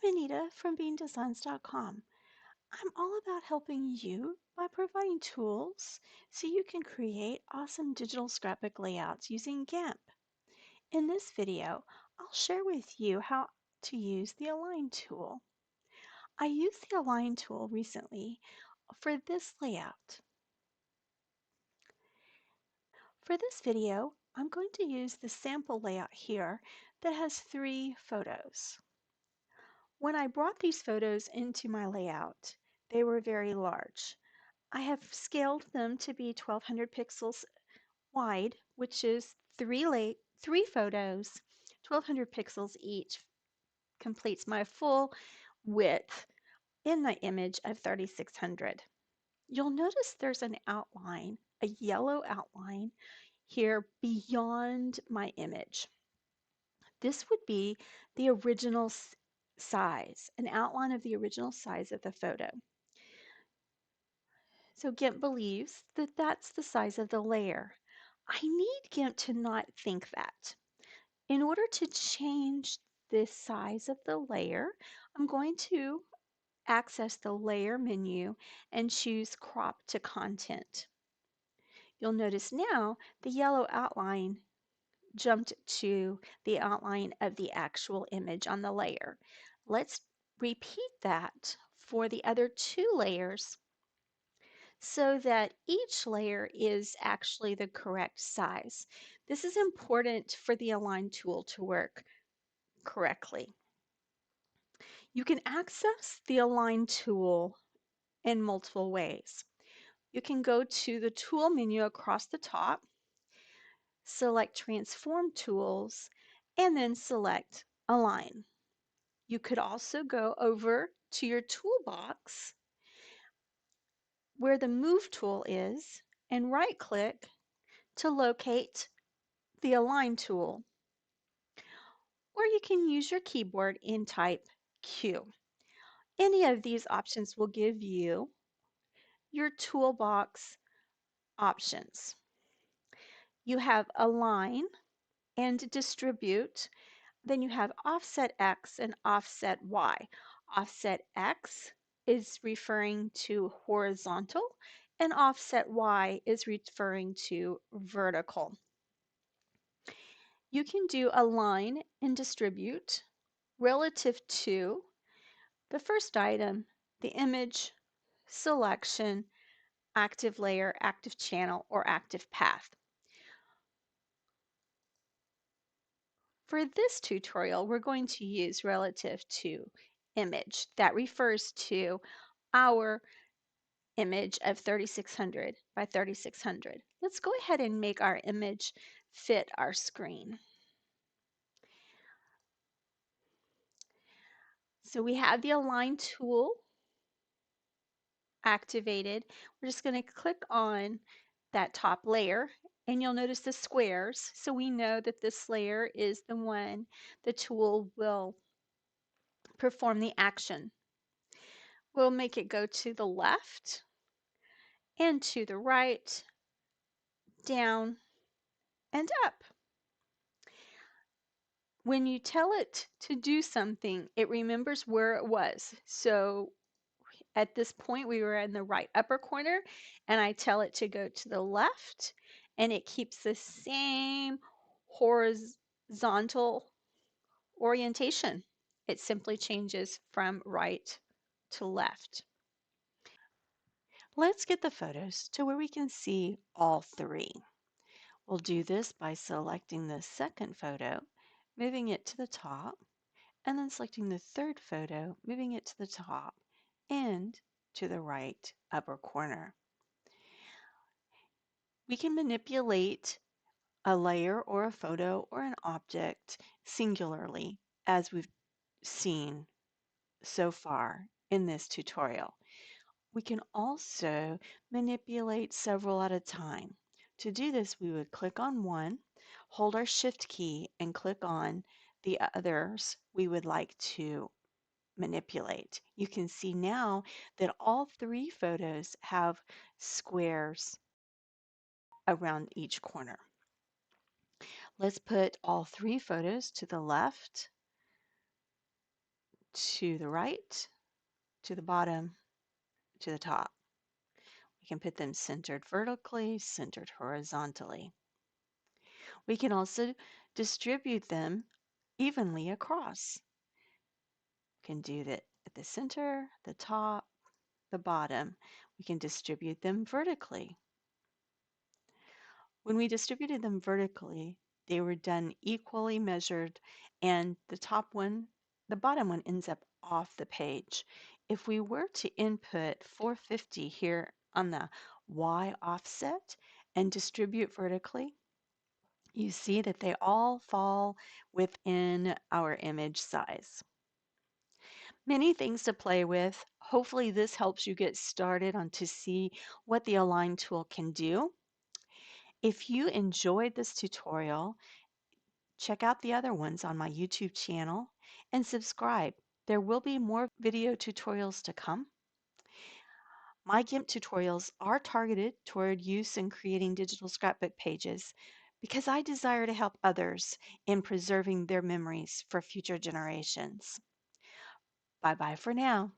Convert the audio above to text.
I'm Anita from BeanDesigns.com. I'm all about helping you by providing tools so you can create awesome digital scrapbook layouts using GIMP. In this video, I'll share with you how to use the Align tool. I used the Align tool recently for this layout. For this video, I'm going to use the sample layout here that has 3 photos. When I brought these photos into my layout, they were very large. I have scaled them to be 1200 pixels wide, which is three photos, 1200 pixels each completes my full width in the image of 3600. You'll notice there's an outline, a yellow outline here beyond my image. This would be the original size, an outline of the original size of the photo. So GIMP believes that that's the size of the layer. I need GIMP to not think that. In order to change the size of the layer, I'm going to access the Layer menu and choose Crop to Content. You'll notice now the yellow outline jumped to the outline of the actual image on the layer. Let's repeat that for the other 2 layers so that each layer is actually the correct size. This is important for the Align tool to work correctly. You can access the Align tool in multiple ways. You can go to the tool menu across the top, select Transform Tools, and then select Align. You could also go over to your toolbox where the Move tool is and right-click to locate the Align tool. Or you can use your keyboard and type Q. Any of these options will give you your toolbox options. You have Align and Distribute. Then you have Offset X and Offset Y. Offset X is referring to horizontal and Offset Y is referring to vertical. You can do Align and Distribute relative to the first item, the image, selection, active layer, active channel, or active path. For this tutorial, we're going to use relative to image. That refers to our image of 3600 by 3600. Let's go ahead and make our image fit our screen. So we have the Align tool activated. We're just going to click on that top layer and you'll notice the squares. So we know that this layer is the one the tool will perform the action. We'll make it go to the left and to the right, down and up. When you tell it to do something, it remembers where it was. So at this point, we were in the right upper corner, and I tell it to go to the left, and it keeps the same horizontal orientation. It simply changes from right to left. Let's get the photos to where we can see all 3. We'll do this by selecting the second photo, moving it to the top, and then selecting the third photo, moving it to the top and to the right upper corner. We can manipulate a layer or a photo or an object singularly, as we've seen so far in this tutorial. We can also manipulate several at a time. To do this, we would click on one, hold our Shift key, and click on the others we would like to manipulate. You can see now that all 3 photos have squares around each corner. Let's put all 3 photos to the left to the right, to the bottom, to the top. We can put them centered vertically, centered horizontally. We can also distribute them evenly across. We can do that at the center, the top, the bottom. We can distribute them vertically. When we distributed them vertically, they were done equally measured, and the bottom one ends up off the page. If we were to input 450 here on the Y offset and distribute vertically, you see that they all fall within our image size. Many things to play with. Hopefully this helps you get started on to see what the Align tool can do. If you enjoyed this tutorial, check out the other ones on my YouTube channel and subscribe. There will be more video tutorials to come. My GIMP tutorials are targeted toward use in creating digital scrapbook pages because I desire to help others in preserving their memories for future generations. Bye bye for now.